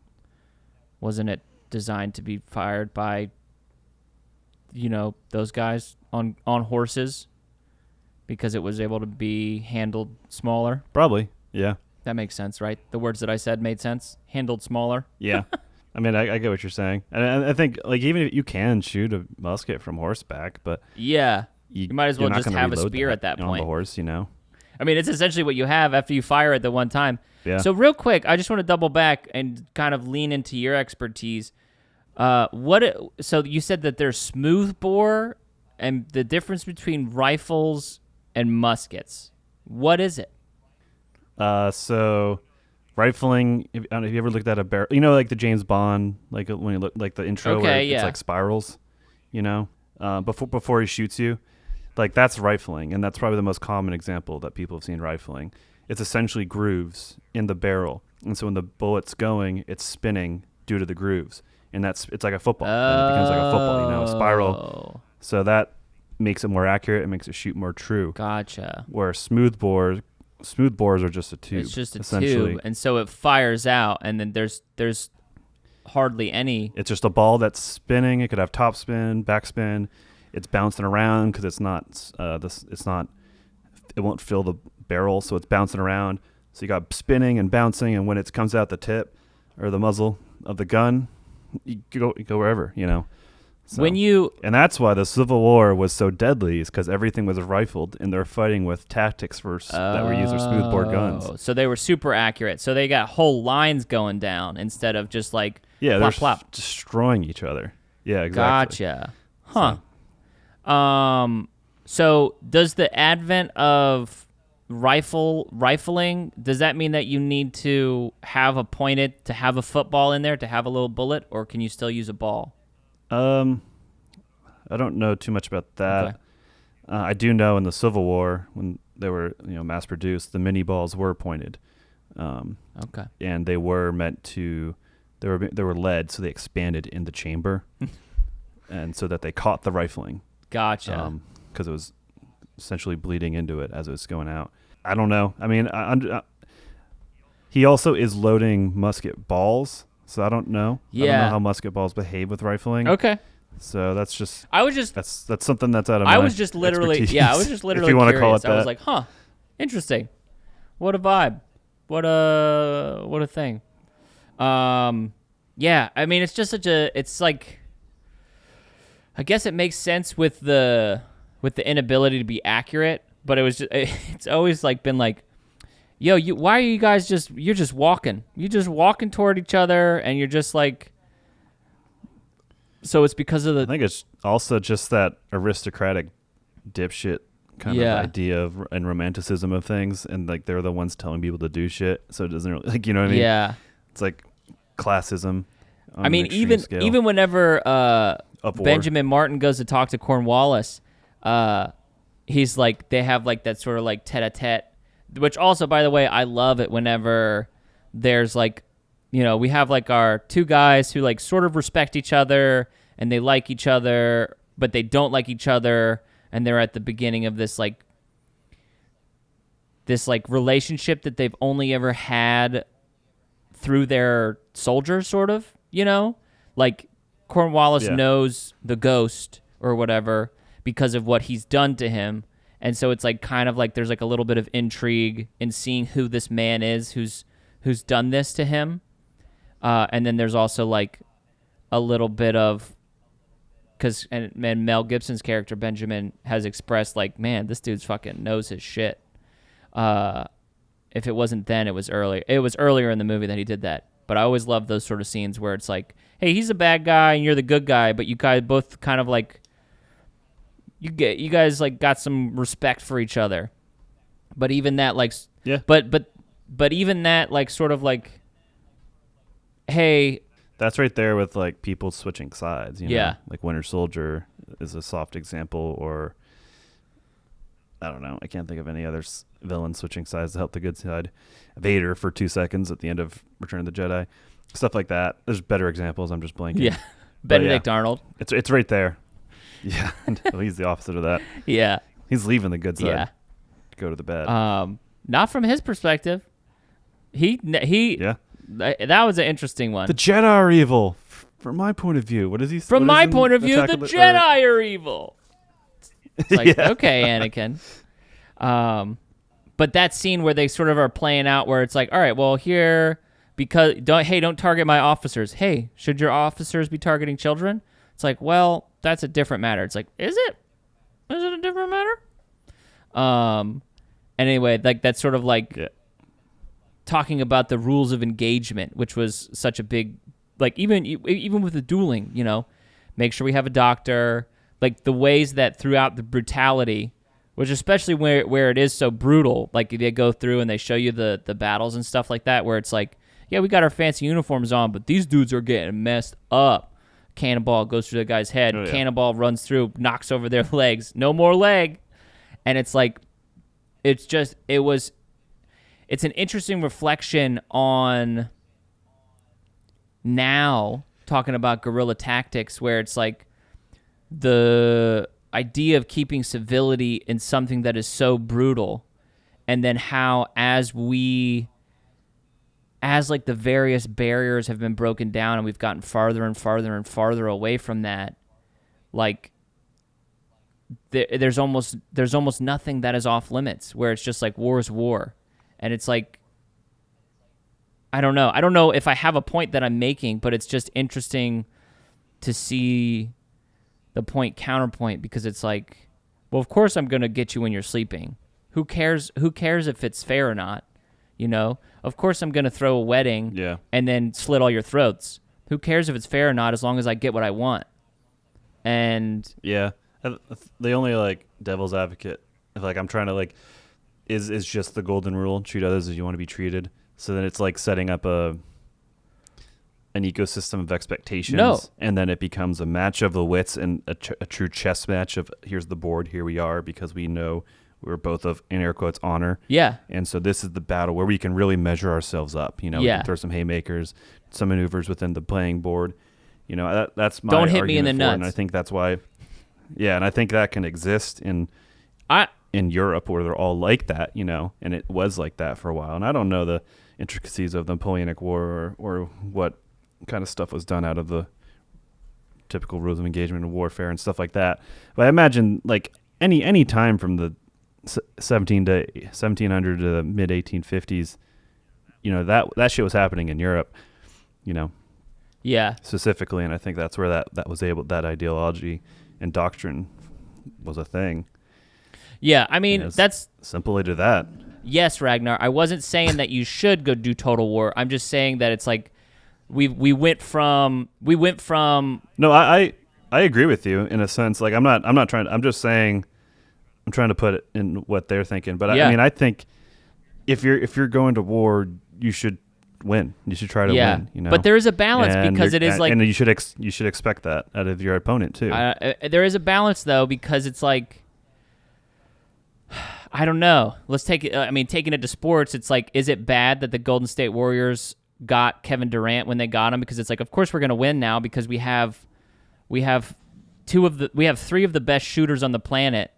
wasn't it designed to be fired by, those guys on horses, because it was able to be handled smaller? Probably, yeah. That makes sense, right? The words that I said made sense. Handled smaller. Yeah. I mean, I get what you're saying. And I think, like, even if you can shoot a musket from horseback, but yeah, you might as well just have a spear at that on point. the horse, I mean, it's essentially what you have after you fire it the one time. Yeah. So real quick, I just want to double back and kind of lean into your expertise. So you said that there's smooth bore, and the difference between rifles and muskets. What is it? So rifling, I don't know if you ever looked at a barrel, like the James Bond, like when you look, like the intro where it's like spirals, before he shoots you, like that's rifling. And that's probably the most common example that people have seen rifling. It's essentially grooves in the barrel. And so when the bullet's going, it's spinning due to the grooves. And it's like a football. And it becomes like a football, a spiral. So that makes it more accurate. It makes it shoot more true. Gotcha. Where smooth bores are just a tube. It's just a tube, and so it fires out, and then there's hardly any. It's just a ball that's spinning. It could have top spin, back spin. It's bouncing around because it's not. It won't fill the barrel, so it's bouncing around. So you got spinning and bouncing, and when it comes out the tip or the muzzle of the gun, you go wherever, So, and that's why the Civil War was so deadly, is because everything was rifled, and they're fighting with tactics that were used with smoothbore guns. So they were super accurate. So they got whole lines going down instead of just like plop, plop. Destroying each other. Yeah, exactly. Gotcha. Huh. So does the advent of rifling, does that mean that you need to have to have a football in there to have a little bullet, or can you still use a ball? I don't know too much about that. Okay. I do know in the Civil War when they were mass produced, the mini balls were pointed. Okay. And they were meant to. They were lead, so they expanded in the chamber, and so that they caught the rifling. Gotcha. Because it was essentially bleeding into it as it was going out. I don't know. I mean, he also is loading musket balls, so I don't know. Yeah. I don't know how musket balls behave with rifling. Okay. So that's just. That's something that's out of my I was just literally expertise, yeah, I was just literally if you want curious. to call it that. I was like, huh, interesting. What a vibe. What a thing. Yeah, I mean, it's just it's like, I guess it makes sense with the inability to be accurate, but it's always like been like, yo, why are you guys you're just walking toward each other, and you're just like, so it's because of I think it's also just that aristocratic dipshit kind of idea of and romanticism of things, and like they're the ones telling people to do shit, so it doesn't really, like, you know what I mean? Yeah. It's like classism. I mean, even whenever Benjamin Martin goes to talk to Cornwallis, he's like, they have like that sort of like tete-a-tete, which also, by the way, I love it whenever there's like, we have like our two guys who like sort of respect each other and they like each other, but they don't like each other, and they're at the beginning of this relationship that they've only ever had through their soldiers, sort of, like Cornwallis knows the ghost or whatever because of what he's done to him. And so it's like kind of like there's like a little bit of intrigue in seeing who this man is who's done this to him. And then there's also like a little bit of, and Mel Gibson's character Benjamin has expressed like, man, this dude's fucking knows his shit. If it wasn't then, it was earlier. It was earlier in the movie that he did that. But I always love those sort of scenes where it's like, hey, he's a bad guy and you're the good guy, but you guys both kind of like, you guys like got some respect for each other. But even that like, yeah. But even that like sort of like, hey. That's right there with like people switching sides. Yeah. Like Winter Soldier is a soft example, or I don't know. I can't think of any other villain switching sides to help the good side. Vader for 2 seconds at the end of Return of the Jedi. Stuff like that. There's better examples. I'm just blanking. Yeah. Benedict Arnold. It's right there. Yeah. Well, he's the opposite of that. Yeah. He's leaving the good side. Yeah. To go to the bad. Not from his perspective. Yeah. That was an interesting one. The Jedi are evil. From my point of view. What is he? From my point of view, the Jedi are evil. It's like, okay, Anakin. But that scene where they sort of are playing out where it's like, all right, well, here, because don't target my officers. Hey, should your officers be targeting children? It's like, well, that's a different matter. It's like, is it? Is it a different matter? And anyway, like that's sort of like talking about the rules of engagement, which was such a big, like even with the dueling, make sure we have a doctor. Like the ways that throughout the brutality, which especially where it is so brutal, like they go through and they show you the battles and stuff like that, where it's like, yeah, we got our fancy uniforms on, but these dudes are getting messed up. Cannonball goes through the guy's head. Oh, yeah. Cannonball runs through, knocks over their legs. No more leg. And it's like, it's an interesting reflection on now talking about guerrilla tactics, where it's like the idea of keeping civility in something that is so brutal, and then how as like the various barriers have been broken down and we've gotten farther and farther and farther away from that, like there's almost nothing that is off limits, where it's just like war is war. And it's like, I don't know if I have a point that I'm making, but it's just interesting to see the point counterpoint, because it's like, well, of course I'm going to get you when you're sleeping. Who cares if it's fair or not? Of course I'm going to throw a wedding and then slit all your throats. Who cares if it's fair or not, as long as I get what I want? And yeah, the only like devil's advocate, if like I'm trying to like, is just the golden rule: treat others as you want to be treated. So then it's like setting up an ecosystem of expectations, No. and then it becomes a match of the wits and a true chess match of here's the board, here we are, because we know we're both of, in air quotes, honor. Yeah. And so this is the battle where we can really measure ourselves up. You know, we Yeah. can throw some haymakers, some maneuvers within the playing board. You know, that's my Don't hit me in the argument for it, and nuts. I think that's why. Yeah, and I think that can exist in Europe where they're all like that, you know, and it was like that for a while. And I don't know the intricacies of the Napoleonic War or what kind of stuff was done out of the typical rules of engagement and warfare and stuff like that. But I imagine like any time from the 1700 to the mid 1850s, you know, that shit was happening in Europe, you know, Yeah. specifically. And I think that's where that ideology and doctrine was a thing. Yeah. I mean, It's that's simple to that. yes, Ragnar. I wasn't saying that you should go do total war. I'm just saying that it's like we went from No, I agree with you in a sense. Like I'm not trying. I'm just saying. I'm trying to put it in what they're thinking. But Yeah. I mean, I think if you're going to war, you should win. You should try to win. You know. But there is a balance And because you're- it is like and you should expect that out of your opponent too. there is a balance though because it's like I don't know. Let's take it. I mean, taking it to sports, it's like, is it bad that the Golden State Warriors got Kevin Durant when they got him? Because it's like, of course we're going to win now because we have three of the best shooters on the planet,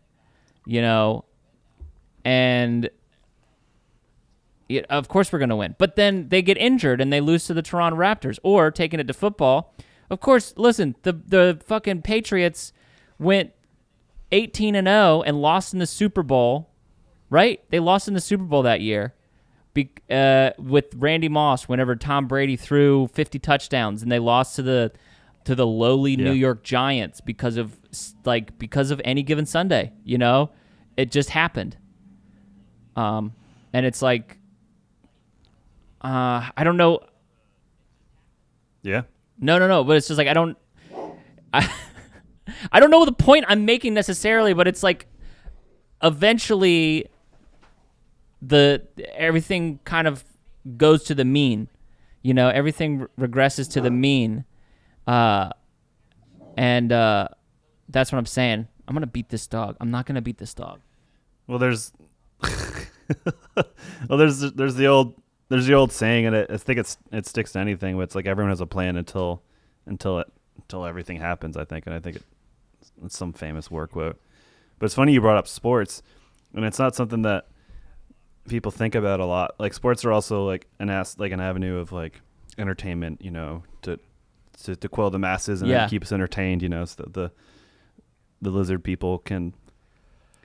you know, and of course we're going to win. But then they get injured and they lose to the Toronto Raptors. Or taking it to football, of course. Listen, the fucking Patriots went 18-0 and lost in the Super Bowl. Right? They lost in the Super Bowl that year with Randy Moss whenever Tom Brady threw 50 touchdowns, and they lost to the lowly New York Giants because of any given Sunday, you know? It just happened. And it's like I don't know. Yeah. No, but it's just like I don't know the point I'm making necessarily, but it's like eventually everything kind of goes to the mean, you know, everything regresses to the mean. And that's what I'm saying. I'm going to beat this dog. I'm not going to beat this dog. Well, there's the old saying, and I think it sticks to anything, but it's like everyone has a plan until everything happens, I think. And I think it's some famous war quote. But it's funny you brought up sports, and it's not something that people think about a lot. Like sports are also like an avenue of like entertainment, you know, to quell the masses and then keep us entertained, you know, so that the lizard people can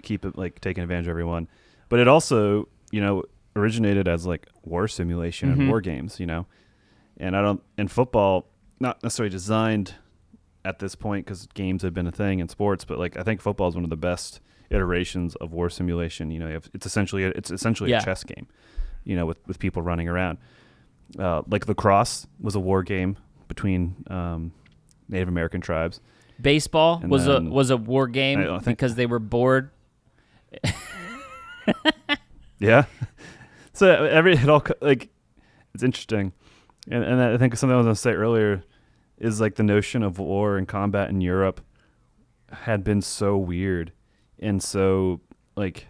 keep it like taking advantage of everyone. But it also, you know, originated as like war simulation and war games, you know. And football, not necessarily designed at this point because games have been a thing in sports, but like I think football is one of the best iterations of war simulation. You know, it's essentially a chess game, you know, with people running around. Like lacrosse was a war game between Native American tribes. Baseball was a war game because they were bored. Yeah. So it's interesting, and I think something I was going to say earlier is like the notion of war and combat in Europe had been so weird and so like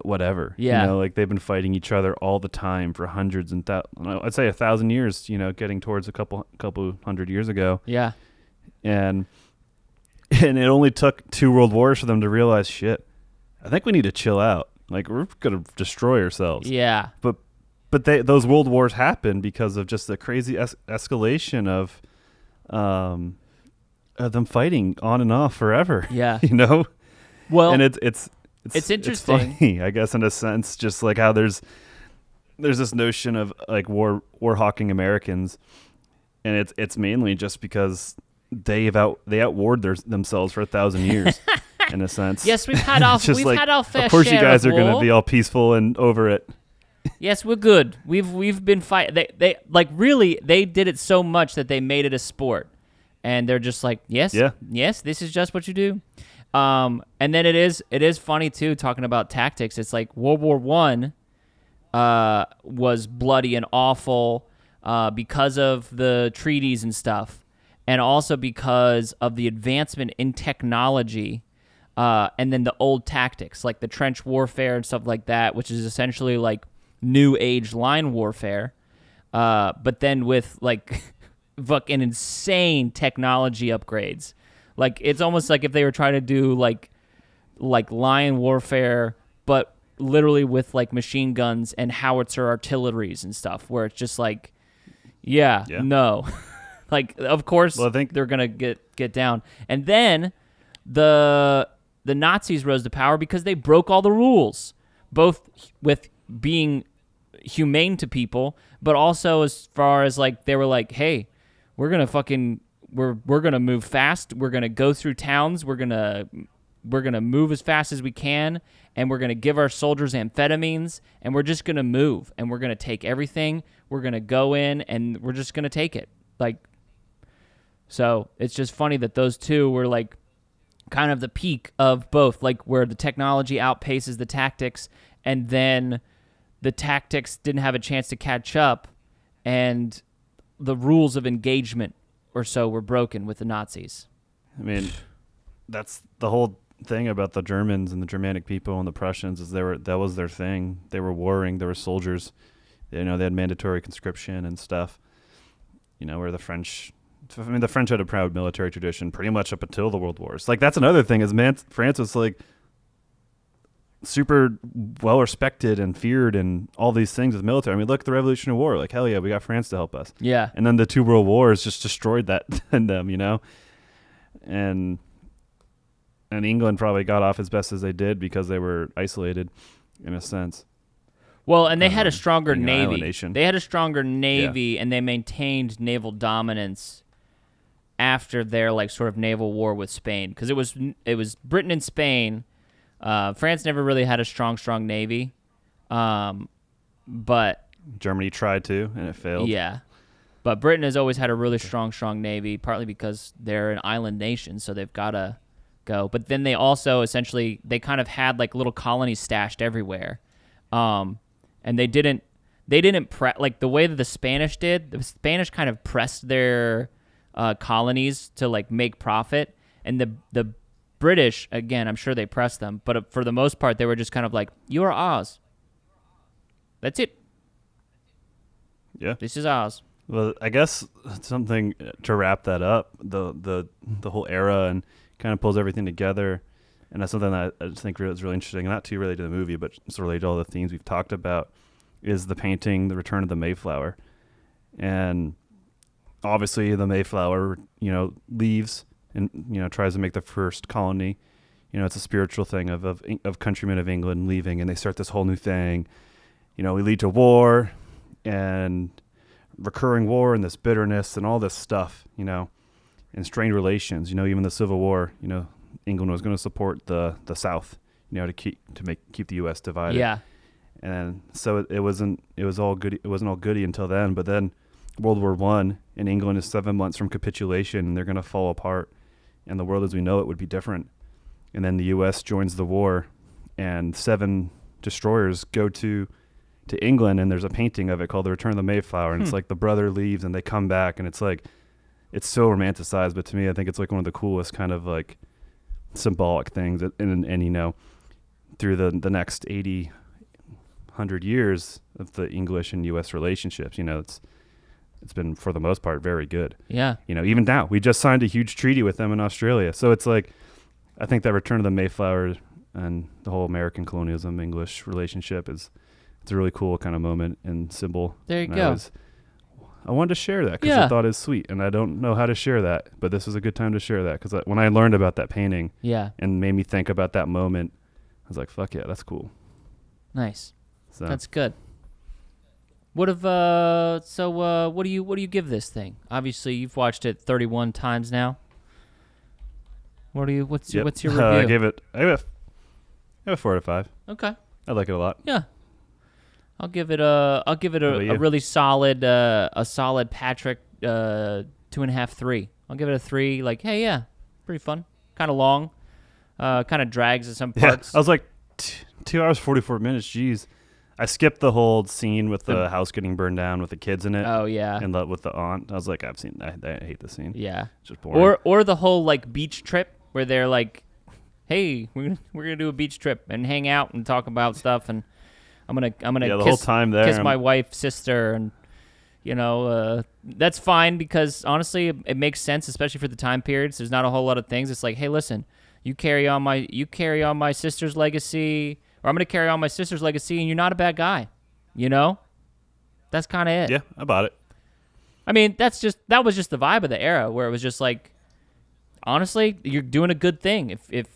whatever. Yeah. You know, like they've been fighting each other all the time for hundreds and I'd say 1,000 years. You know, getting towards a couple hundred years ago. Yeah. And it only took 2 world wars for them to realize, shit, I think we need to chill out. Like we're gonna destroy ourselves. Yeah. But those world wars happened because of just the crazy escalation of them fighting on and off forever. Yeah. You know. Well, and it's interesting. It's funny, I guess, in a sense, just like how there's this notion of like war hawking Americans, and it's mainly just because they outwarred themselves for 1,000 years. In a sense. Yes, we've had our fair of course, you guys are going to war. be all peaceful and over it. Yes, we're good. We've been fighting. They like really they did it so much that they made it a sport, and they're just like, yes, Yeah. yes, this is just what you do. And then it is funny too, talking about tactics. It's like World War One was bloody and awful because of the treaties and stuff, and also because of the advancement in technology, and then the old tactics like the trench warfare and stuff like that, which is essentially like new age line warfare, but then with like fucking insane technology upgrades. Like it's almost like if they were trying to do like line warfare, but literally with like machine guns and howitzer artilleries and stuff, where it's just like, yeah. No, like of course Well, I think they're gonna get down. And then the Nazis rose to power because they broke all the rules, both with being humane to people, but also as far as like they were like, hey, we're gonna move fast. We're gonna go through towns. We're gonna move as fast as we can, and we're gonna give our soldiers amphetamines, and we're just gonna move, and we're gonna take everything. We're gonna go in, and we're just gonna take it. Like, so it's just funny that those two were like kind of the peak of both, like where the technology outpaces the tactics, and then the tactics didn't have a chance to catch up, and the rules of engagement or so were broken with the Nazis. I mean, that's the whole thing about the Germans and the Germanic people and the Prussians is that was their thing. They were warring. They were soldiers. They had mandatory conscription and stuff. Where the French had a proud military tradition pretty much up until the World Wars. Like that's another thing is France was like super well respected and feared and all these things with military. I mean, look at the Revolutionary War. Like, hell yeah, we got France to help us. Yeah. And then the two world wars just destroyed that in them, And England probably got off as best as they did because they were isolated in a sense. Well, and they had a stronger being an island navy. nation. They had a stronger navy, and they maintained naval dominance after their like sort of naval war with Spain, because it was Britain and Spain. France never really had a strong navy, but Germany tried to, and it failed. Yeah, but Britain has always had a really strong navy, partly because they're an island nation, so they've got to go. But then they also essentially they kind of had like little colonies stashed everywhere, and they didn't like the way that the Spanish did. The Spanish kind of pressed their colonies to like make profit, and the British, again, I'm sure they pressed them, but for the most part, they were just kind of like, you are ours. That's it. Yeah. This is ours. Well, I guess something to wrap that up, the whole era, and kind of pulls everything together, and that's something that I just think is really interesting, not too related to the movie, but it's related to all the themes we've talked about, is the painting, The Return of the Mayflower. And obviously the Mayflower, leaves and tries to make the first colony. It's a spiritual thing of countrymen of England leaving, and they start this whole new thing. We lead to war and recurring war and this bitterness and all this stuff, and strained relations. Even the Civil War, England was going to support the South, to keep the U.S. divided. Yeah. And so it wasn't all goody until then. But then World War I, and England is 7 months from capitulation, and they're going to fall apart, and the world as we know it would be different. And then the U.S. joins the war, and 7 destroyers go to England, and there's a painting of it called The Return of the Mayflower, and it's like the brother leaves and they come back, and it's like, it's so romanticized, but to me I think it's like one of the coolest kind of like symbolic things. And through the next 100 years of the English and U.S. relationships, it's been for the most part very good. Yeah. Even now we just signed a huge treaty with them in Australia, so it's like I think that Return of the Mayflower and the whole American colonialism English relationship it's a really cool kind of moment and symbol. There you go. I wanted to share that because I thought it was sweet, and I don't know how to share that, but this was a good time to share that because when I learned about that painting, and made me think about that moment, I was like, "Fuck yeah, that's cool." Nice. So That's good. What do you give this thing? Obviously, you've watched it 31 times now. What's your review? I gave it a 4 out of 5. Okay. I like it a lot. Yeah. I'll give it a really solid Patrick 2.5, 3 I'll give it a 3. Like, hey, yeah, pretty fun. Kind of long. Kind of drags at some parts. I was like, 2 hours 44 minutes. Jeez. I skipped the whole scene with the house getting burned down with the kids in it. Oh yeah, and with the aunt. I was like, I hate the scene. Yeah, it's just boring. Or the whole like beach trip where they're like, hey, we're gonna do a beach trip and hang out and talk about stuff, and I'm gonna the whole time there, kiss my wife's sister, and that's fine because honestly it makes sense, especially for the time periods. There's not a whole lot of things. It's like, hey, listen, you carry on my sister's legacy. Or I'm going to carry on my sister's legacy, and you're not a bad guy. That's kind of it. Yeah, I bought it. I mean, that was just the vibe of the era, where it was just like, honestly, you're doing a good thing. If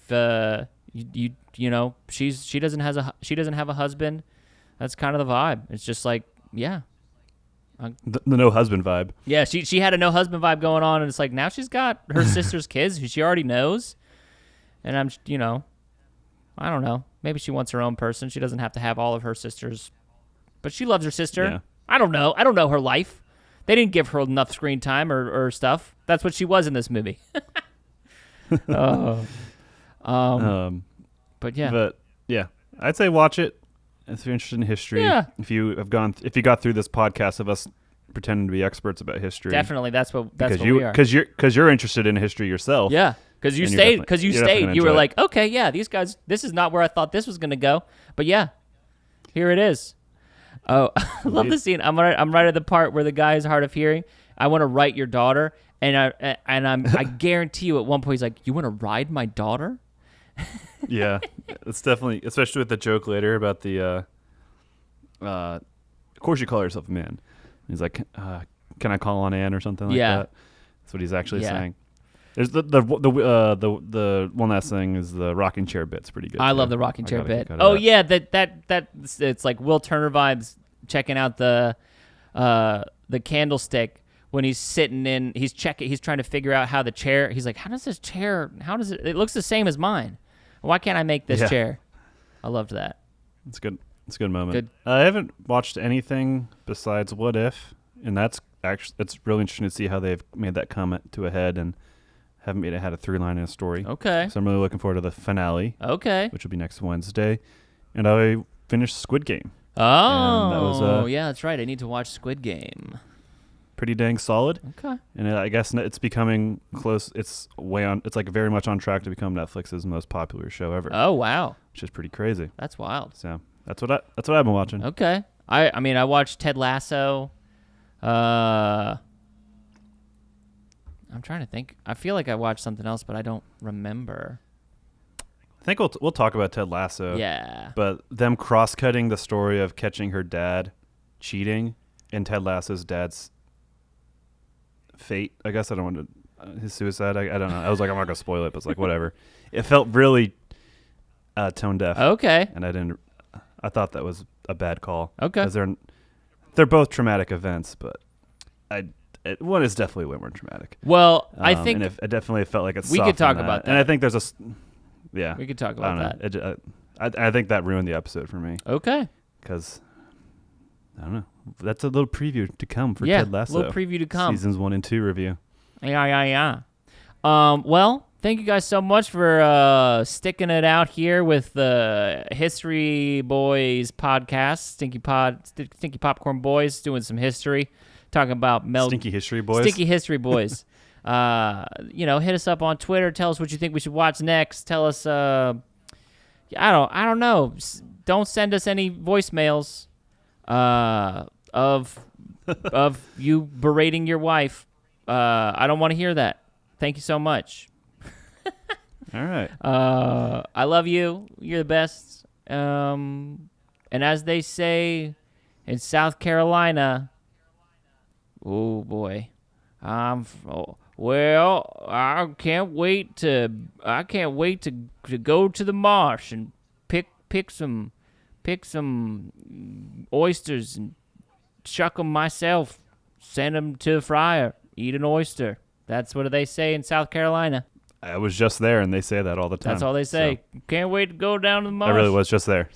she doesn't have a husband, that's kind of the vibe. It's just like, yeah, the no husband vibe. Yeah, she had a no husband vibe going on, and it's like now she's got her sister's kids who she already knows, and I don't know. Maybe she wants her own person. She doesn't have to have all of her sisters, but she loves her sister. Yeah. I don't know. I don't know her life. They didn't give her enough screen time or stuff. That's what she was in this movie. But yeah. But yeah, I'd say watch it if you're interested in history. Yeah. If you got through this podcast of us pretending to be experts about history. Definitely, that's what we are. Because you're interested in history yourself. Yeah. Because you stayed. You were like, okay, yeah, these guys, this is not where I thought this was going to go. But yeah, here it is. Oh, I love the scene. I'm right at the part where the guy is hard of hearing. I want to write your daughter. And I guarantee you at one point he's like, you want to ride my daughter? Yeah, it's definitely, especially with the joke later about the, of course you call yourself a man. He's like, can I call on Ann or something like that? That's what he's actually saying. There's the one last thing is the rocking chair bit's pretty good. I love the rocking chair bit. Oh yeah, that it's like Will Turner vibes. Checking out the candlestick when he's sitting in, he's trying to figure out how the chair. He's like, how does it looks the same as mine? Why can't I make this chair? I loved that. It's good. It's a good moment. I haven't watched anything besides What If, and it's really interesting to see how they've made that comment to a head and haven't made it had a 3-line in a story. Okay. So I'm really looking forward to the finale. Okay. Which will be next Wednesday. And I finished Squid Game. Oh, that was, yeah, that's right. I need to watch Squid Game. Pretty dang solid. Okay. And I guess it's becoming close. It's like very much on track to become Netflix's most popular show ever. Oh, wow. Which is pretty crazy. That's wild. So that's what I've been watching. Okay. I mean, I watched Ted Lasso. I'm trying to think. I feel like I watched something else, but I don't remember. I think we'll talk about Ted Lasso. Yeah. But them cross-cutting the story of catching her dad cheating and Ted Lasso's dad's fate. I guess I don't want to... his suicide. I don't know. I was like, I'm not going to spoil it, but it's like, whatever. It felt really tone deaf. Okay. And I thought that was a bad call. Okay. Because they're both traumatic events, but one is definitely way more traumatic. Well, I think... And it definitely felt like we could talk about that. And I think there's a... Yeah. We could talk about that. I think that ruined the episode for me. Okay. Because, I don't know. That's a little preview to come for Ted Lasso. A little preview to come. Seasons 1 and 2 review. Yeah. Well, thank you guys so much for sticking it out here with the History Boys podcast. Stinky Popcorn Boys doing some history. Talking about Stinky History Boys. Stinky History Boys. Hit us up on Twitter. Tell us what you think we should watch next. Tell us, I don't know. Don't send us any voicemails of you berating your wife. I don't want to hear that. Thank you so much. All right. I love you. You're the best. And as they say in South Carolina, oh boy, well, I can't wait to go to the marsh and pick some oysters and shuck them myself, send them to the fryer, eat an oyster. That's what they say in South Carolina. I was just there, and they say that all the time. That's all they say. So. Can't wait to go down to the marsh. I really was just there.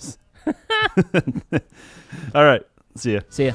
All right. See ya. See ya.